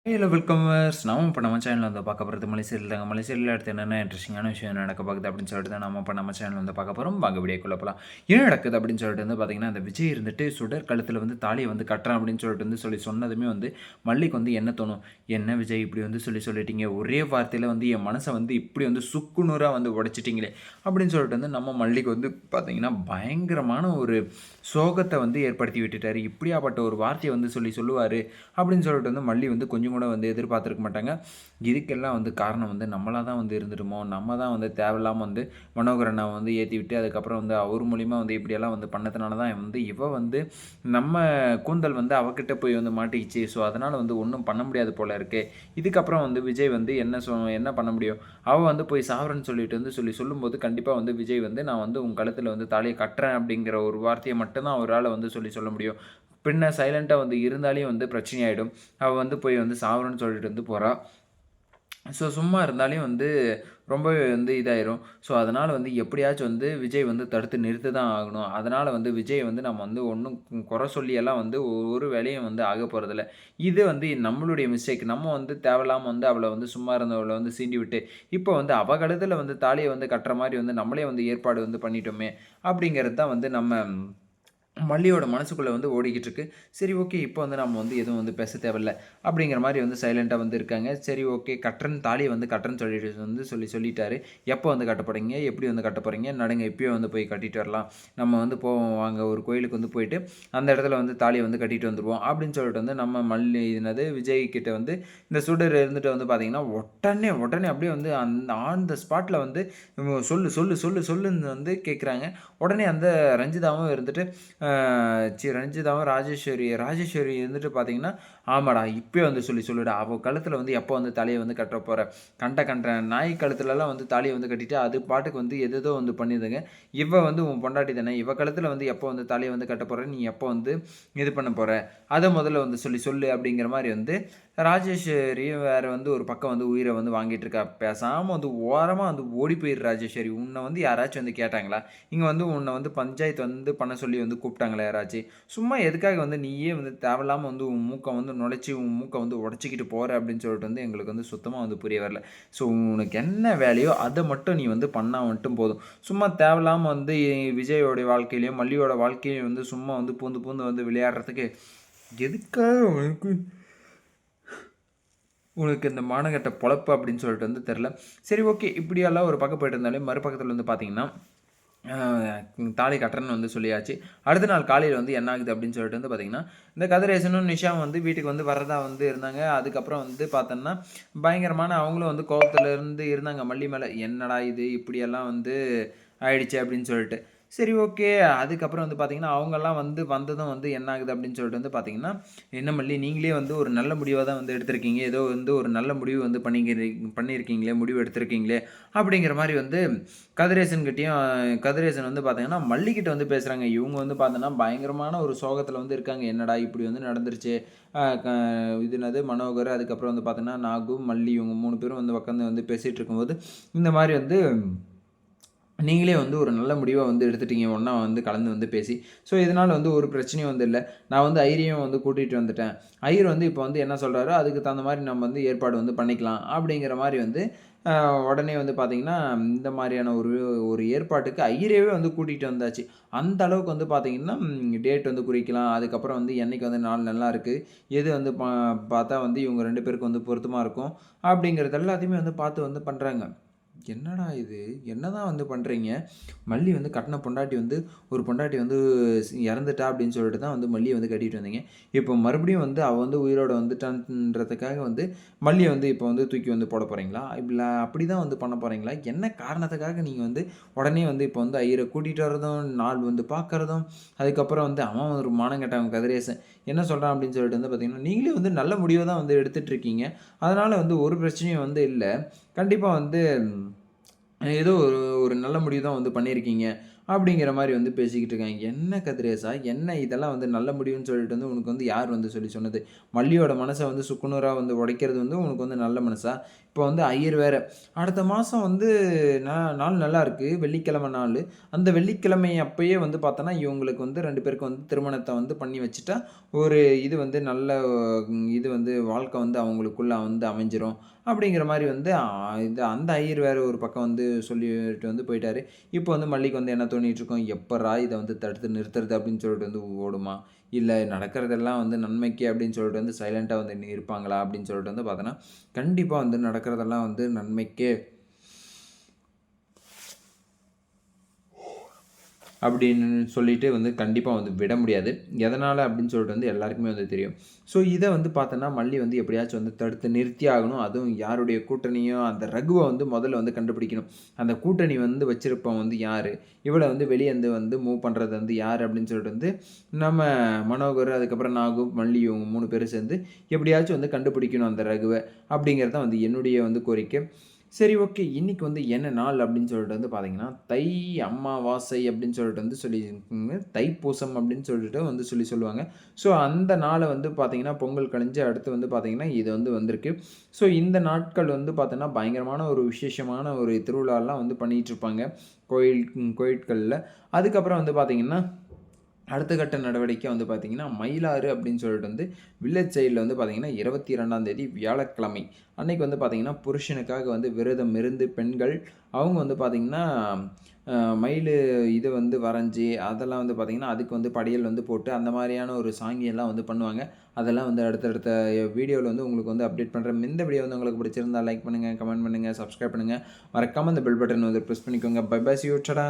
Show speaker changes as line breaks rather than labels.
Hello வெல்கமர்ஸ் நாம இப்போ நம்ம சேனலில் வந்து பார்க்க போகிறது மலேசியில் தாங்க. மலேசியில் அடுத்து என்னென்ன இன்ட்ரெஸ்டிங்கான விஷயம் நடக்க பார்க்குது அப்படின்னு சொல்லிட்டு தான் நம்ம இப்போ நம்ம சேனல் வந்து பார்க்க போகிறோம். வாங்க வீடியோக்குள்ளே போகலாம். என்ன நடக்குது அப்படின்னு சொல்லிட்டு வந்து பார்த்தீங்கன்னா, அந்த விஜய் இருந்துட்டு சுடர் கழுத்தில் வந்து தாலியை வந்து கட்டுறான் அப்படின்னு சொல்லிட்டு வந்து சொன்னதுமே வந்து மல்லிக்கு வந்து என்ன தோணும், என்ன விஜய் இப்படி வந்து சொல்லிட்டீங்க, ஒரே வார்த்தையில் வந்து என் மனசை வந்து இப்படி வந்து சுக்குநூறாக வந்து உடைச்சிட்டிங்களே அப்படின்னு சொல்லிட்டு வந்து நம்ம மல்லிக்கு வந்து பார்த்தீங்கன்னா பயங்கரமான ஒரு சோகத்தை வந்து ஏற்படுத்தி விட்டுட்டார். இப்படியாப்பட்ட ஒரு வார்த்தையை வந்து சொல்லுவார் அப்படின்னு சொல்லிட்டு வந்து மல்லி வந்து கொஞ்சம் கூட வந்து எதிர்பார்த்துருக்க மாட்டாங்க. இதுக்கெல்லாம் வந்து காரணம் வந்து நம்மளாக தான் வந்து இருந்துடுமோ, நம்ம தான் வந்து தேவையில்லாமல் வந்து மனோகர் அண்ணாவை வந்து ஏற்றி விட்டு அதுக்கப்புறம் வந்து அவர் மூலிமா வந்து இப்படியெல்லாம் வந்து பண்ணதுனால தான் வந்து வந்து நம்ம கூந்தல் வந்து அவகிட்ட போய் வந்து மாட்டிக்கிச்சு. ஸோ அதனால் வந்து ஒன்றும் பண்ண முடியாது போல இருக்கு. இதுக்கப்புறம் வந்து விஜய் வந்து என்ன பண்ண முடியும், அவள் வந்து போய் சாவரன்னு சொல்லிட்டு வந்து சொல்லும்போது கண்டிப்பாக வந்து விஜய் வந்து நான் வந்து உங்கள் கழுத்தில் வந்து தாலியை கட்டுறேன் அப்படிங்கிற ஒரு வார்த்தையை மட்டும்தான் அவரால் வந்து சொல்ல முடியும். பின்ன சைலண்ட்டாக வந்து இருந்தாலே வந்து பிரச்சனையாயிடும். அவள் வந்து போய் வந்து சாவரன்னு சொல்லிட்டு வந்து போறா. ஸோ சும்மா இருந்தாலே வந்து ரொம்பவே வந்து இதாயிரும். ஸோ அதனால் வந்து எப்படியாச்சும் வந்து விஜய் வந்து தடுத்து நிறுத்த தான் ஆகணும். அதனால் வந்து விஜய் வந்து நம்ம வந்து ஒன்றும் குறை சொல்லியெல்லாம் வந்து ஒரு வேலையும் வந்து ஆக போகிறதில்ல. இது வந்து நம்மளுடைய மிஸ்டேக். நம்ம வந்து தேவையில்லாம வந்து அவளை வந்து சும்மா இருந்தவளை வந்து சீண்டி விட்டு, இப்போ வந்து அவ கழுத்துல வந்து தாலிய வந்து கட்டுற மாரி வந்து நம்மளே வந்து ஏற்பாடு வந்து பண்ணிட்டோமே! அப்படிங்கிறது தான் வந்து நம்ம மல்லியோட மனசுக்குள்ளே வந்து ஓடிக்கிட்டு இருக்கு. சரி ஓகே, இப்போ வந்து நம்ம வந்து எதுவும் வந்து பேச தேவையில்ல அப்படிங்கிற மாதிரி வந்து சைலண்ட்டாக வந்து இருக்காங்க. சரி ஓகே, கட்டுறேன்னு தாலியை வந்து கட்டுறேன்னு சொல்லிட்டு வந்து சொல்லிட்டாரு. எப்போ வந்து கட்ட போகிறீங்க, எப்படி வந்து கட்ட போகிறீங்க, நடுங்க இப்பயே வந்து போய் கட்டிட்டு வரலாம். நம்ம வந்து போவோம் வாங்க, ஒரு கோயிலுக்கு வந்து போயிட்டு அந்த இடத்துல வந்து தாலியை வந்து கட்டிட்டு வந்துடுவோம் அப்படின்னு சொல்லிட்டு வந்து நம்ம மல்லி விஜய் கிட்ட வந்து இந்த சுடர் இருந்துட்டு வந்து பார்த்தீங்கன்னா உடனே அப்படியே வந்து அந்த ஆன் த ஸ்பாட்டில் வந்து சொல்லுன்னு வந்து கேட்குறாங்க. உடனே அந்த ரஞ்சிதாவும் இருந்துட்டு ரஞ்சிதாவும் ராஜேஸ்வரி இருந்துட்டு பார்த்தீங்கன்னா, ஆமாடா இப்பயே வந்து சொல்லுடா. அவள் கழுத்தில் வந்து எப்போ வந்து தலையை வந்து கட்ட போகிற, கண்ட நாய் கழுத்துலலாம் வந்து தாலியை வந்து கட்டிட்டு அது பாட்டுக்கு வந்து எதேதோ வந்து பண்ணிதுங்க. இவ வந்து உன் பொண்டாட்டி தானே, இவ கழுத்தில் வந்து எப்போ வந்து தாலியை வந்து கட்ட போகிற, நீ எப்போ வந்து இது பண்ண போகிற, அதை முதல்ல வந்து சொல்லு அப்படிங்கிற மாதிரி வந்து ராஜேஸ்வரியும் வேறு வந்து ஒரு பக்கம் வந்து உயிரை வந்து வாங்கிட்டு இருக்கா. பேசாமல் வந்து ஓரமாக வந்து ஓடி போயிரு ராஜேஸ்வரி. உன்னை வந்து யாராச்சும் வந்து கேட்டாங்களா, இங்கே வந்து உன்னை வந்து பஞ்சாயத்து வந்து பண்ண சொல்லி வந்து கூப்பிட்டாங்களா யாராச்சும், சும்மா எதுக்காக வந்து நீயே வந்து தேவையில்லாமல் வந்து உன் மூக்கை வந்து நுழைச்சி உன் மூக்கை வந்து உடச்சிக்கிட்டு போகிற அப்படின்னு சொல்லிட்டு வந்து எங்களுக்கு வந்து சுத்தமாக வந்து புரிய வரல. ஸோ உனக்கு என்ன வேலையோ அதை மட்டும் நீ வந்து பண்ணால் மட்டும் போதும். சும்மா தேவையில்லாமல் வந்து விஜயோடைய வாழ்க்கையிலையும் மல்லியோட வாழ்க்கையிலையும் வந்து சும்மா வந்து பூந்து வந்து விளையாடுறதுக்கு எதுக்காக உனக்கு இந்த மானகட்ட பொழப்பு அப்படின்னு சொல்லிட்டு வந்து தெரில. சரி ஓகே, இப்படியெல்லாம் ஒரு பக்கம் போயிட்டு இருந்தாலே மறுபக்கத்தில் வந்து பார்த்தீங்கன்னா தாலி கட்டுறேன்னு வந்து சொல்லியாச்சு. அடுத்த நாள் காலையில் வந்து என்ன ஆகுது அப்படின்னு சொல்லிட்டு வந்து பார்த்தீங்கன்னா, இந்த கதிரேசனும் நிஷாவும் வந்து வீட்டுக்கு வந்து வரதா வந்து இருந்தாங்க. அதுக்கப்புறம் வந்து பார்த்தோன்னா பயங்கரமான அவங்களும் வந்து கோவத்தில் இருந்து இருந்தாங்க மல்லி மேலே. என்னடா இது இப்படியெல்லாம் வந்து ஆயிடுச்சு அப்படின்னு சொல்லிட்டு. சரி ஓகே. அதுக்கப்புறம் வந்து பார்த்தீங்கன்னா, அவங்கலாம் வந்து வந்ததும் வந்து என்ன ஆகுது அப்படின்னு சொல்லிட்டு வந்து பார்த்தீங்கன்னா, என்ன மல்லி நீங்களே வந்து ஒரு நல்ல முடிவா தான் வந்து எடுத்திருக்கீங்க. ஏதோ வந்து ஒரு நல்ல முடிவு வந்து பண்ணியிருக்கீங்களே, முடிவு எடுத்திருக்கீங்களே அப்படிங்கிற மாரி வந்து கதிரேசன் வந்து பார்த்தீங்கன்னா, மல்லிகிட்ட வந்து பேசுறாங்க. இவங்க வந்து பார்த்தோன்னா, பயங்கரமான ஒரு சோகத்தில வந்து இருக்காங்க. என்னடா இப்படி வந்து நடந்துருச்சே! அ க இது என்னது மனோகர், அதுக்கப்புறம் வந்து பார்த்தீங்கன்னா, நாகு, மல்லி இவங்க 3 பேரும் வந்து உட்காந்து வந்து பேசிட்டு இருக்கும்போது, இந்த மாரி வந்து நீங்களே வந்து ஒரு நல்ல முடிவா வந்து எடுத்துட்டீங்க. ஒண்ணா வந்து கலந்து வந்து பேசி. ஸோ, இதனால வந்து ஒரு பிரச்சனையும் வந்து இல்ல. நான் வந்து ஐயரையும் வந்து கூட்டிட்டு வந்துட்டேன். ஐயர் வந்து இப்போ வந்து என்ன சொல்றாரோ, அதுக்கு தகுந்த மாரி நம்ம வந்து ஏற்பாடு வந்து பண்ணிக்கலாம். அப்படிங்கிற மாரி வந்து அ உடனே வந்து பார்த்தீங்கன்னா, இந்த மாரியான ஒரு ஒரு ஏற்பாட்டுக்கு ஐயரையவே வந்து கூட்டிட்டு வந்தாச்சு. அந்த அளவுக்கு வந்து பார்த்தீங்கன்னா, டேட் வந்து குறிக்கலாம். அதுக்கப்புறம் வந்து என்னைக்கு வந்து நாள் நல்லாருக்கு. எது வந்து பார்த்தா வந்து இவங்க 2 பேருக்கும் வந்து பொருத்தமா இருக்கும். அப்படிங்கிறது எல்லாத்தையுமே வந்து பார்த்து வந்து பண்றாங்க. என்னடா இது! என்னதான் வந்து பண்றீங்க? மல்லி வந்து கட்டின பொண்டாட்டி வந்து ஒரு பொண்டாட்டி வந்து இறந்துட்டா அப்படின்னு சொல்லிட்டு தான் வந்து மல்லிய வந்து கட்டிட்டு வந்தீங்க. இப்போ மறுபடியும் வந்து அவ வந்து உயிரோட வந்துட்டான்றதுக்காக வந்து மல்லிய வந்து இப்போ வந்து தூக்கி வந்து போட போறீங்களா? இல்ல அப்படிதான் வந்து பண்ண போறீங்களா? என்ன காரணத்துக்காக நீங்க வந்து உடனே வந்து இப்போ வந்து ஐயர கூட்டிட்டு வரதும், நாள் வந்து பார்க்கறதும், அதுக்கப்புறம் வந்து அவன் ஒரு மானங்கெட்டவன் கதிரேசன் என்ன சொல்றான் அப்படின்னு சொல்லிட்டு வந்து பார்த்தீங்கன்னா, நீங்களே வந்து நல்ல முடிவ தான் வந்து எடுத்துட்டு இருக்கீங்க. அதனால வந்து ஒரு பிரச்சனையும் வந்து இல்ல. கண்டிப்பா வந்து ஏதோ ஒரு ஒரு நல்ல முடிவு தான் வந்து பண்ணியிருக்கீங்க. அப்படிங்கிற மாரி வந்து பேசிக்கிட்டு இருக்காங்க. என்ன கதிரேசா, என்ன இதெல்லாம் வந்து நல்ல முடிவுன்னு சொல்லிட்டு வந்து உனக்கு வந்து யார் வந்து சொல்லி சொன்னது? மல்லியோட மனச வந்து சுக்குநூறா வந்து உடைக்கிறது வந்து உனக்கு வந்து நல்ல மனசா? இப்போ வந்து ஐயர் வேற, அடுத்த மாசம் வந்து நாள் நல்லா இருக்கு. வெள்ளிக்கிழமை நாளு. அந்த வெள்ளிக்கிழமை அப்பயே வந்து பார்த்தோன்னா, இவங்களுக்கு வந்து 2 பேருக்கும் வந்து திருமணத்த வந்து பண்ணி வச்சுட்டா, ஒரு இது வந்து நல்ல இது வந்து வாழ்க்கை வந்து அவங்களுக்குள்ள வந்து அமைஞ்சிரும். அப்படிங்கிற மாரி வந்து இது அந்த ஐயர் வேற ஒரு பக்கம் வந்து சொல்லிட்டு வந்து போயிட்டாரு. இப்போ வந்து மல்லிக்கு வந்து என்ன தோணிட்டு இருக்கும், "எப்பட்றா இத வந்து தடுத்து நிறுத்துறது?" அப்படின்னு சொல்லிட்டு வந்து ஓடுமா? இல்ல நடக்கிறதெல்லாம் வந்து நன்மைக்கு அப்படின்னு சொல்லிட்டு வந்து சைலன்ட்டா வந்து இருப்பாங்களா? அப்படின்னு சொல்லிட்டு வந்து பார்த்தோன்னா, கண்டிப்பா வந்து நடக்கிறதெல்லாம் வந்து நன்மைக்கே அப்படின்னு சொல்லிட்டு வந்து கண்டிப்பா வந்து விட முடியாது. எதனால அப்படின்னு சொல்லிட்டு வந்து எல்லாருக்குமே வந்து தெரியும். ஸோ இத வந்து பார்த்தோன்னா, மல்லி வந்து எப்படியாச்சும் வந்து தடுத்து நிறுத்தியே ஆகணும். அதுவும் யாருடைய கூட்டணியோ அந்த ரகுவ வந்து முதல்ல வந்து கண்டுபிடிக்கணும். அந்த கூட்டணி வந்து வச்சிருப்பவன் வந்து யாரு? இவள வந்து வெளிய இருந்து வந்து மூவ் பண்றது வந்து யாரு? அப்படின்னு சொல்லிட்டு வந்து நம்ம மனோகர், அதுக்கப்புறம் நாகு, மல்லி இவங்க 3 பேரும் சேர்ந்து எப்படியாச்சும் வந்து கண்டுபிடிக்கணும் அந்த ரகுவ. அப்படிங்கிறது தான் வந்து என்னுடைய வந்து கோரிக்கை. சரி, ஓகே. இன்னைக்கு வந்து என்ன நாள் அப்படின்னு சொல்லிட்டு வந்து பார்த்தீங்கன்னா, தை அமாவாசை அப்படின்னு சொல்லிட்டு வந்து தைப்பூசம் அப்படின்னு சொல்லிட்டு வந்து சொல்லுவாங்க. ஸோ அந்த நாள வந்து பார்த்தீங்கன்னா, பொங்கல் கழிஞ்சு அடுத்து வந்து பார்த்தீங்கன்னா, இது வந்து வந்திருக்கு. ஸோ இந்த நாட்கள் வந்து பார்த்தோன்னா, பயங்கரமான ஒரு விசேஷமான ஒரு திருவிழாலாம் வந்து பண்ணிட்டுருப்பாங்க. கோயில்கள்ல. அதுக்கப்புறம் வந்து பார்த்தீங்கன்னா அடுத்த கட்ட நடவடிக்கை வந்து பார்த்தீங்கன்னா, மயிலாறு அப்படின்னு சொல்லிட்டு வந்து வில்லேஜ் சைடுல வந்து பார்த்தீங்கன்னா, 22ஆம் தேதி வியாழக்கிழமை. அன்னைக்கு வந்து பார்த்தீங்கன்னா, புருஷனுக்காக வந்து விரதம் இருந்து பெண்கள், அவங்க வந்து பார்த்தீங்கன்னா, மயிலு இது வந்து வரைஞ்சு, அதெல்லாம் வந்து பார்த்தீங்கன்னா, அதுக்கு வந்து படையல் வந்து போட்டு, அந்த மாரியான ஒரு சாங்கியெல்லாம் வந்து பண்ணுவாங்க. அதெல்லாம் வந்து அடுத்தடுத்த வீடியோல வந்து உங்களுக்கு வந்து அப்டேட் பண்றேன். இந்த வீடியோ வந்து உங்களுக்கு பிடிச்சிருந்தா லைக் பண்ணுங்க, கமெண்ட் பண்ணுங்க, சப்ஸ்கிரைப் பண்ணுங்க. மறக்காம அந்த பெல் பட்டன் வந்து பிரஸ் பண்ணிக்கோங்க. Bye bye. See you. டடா.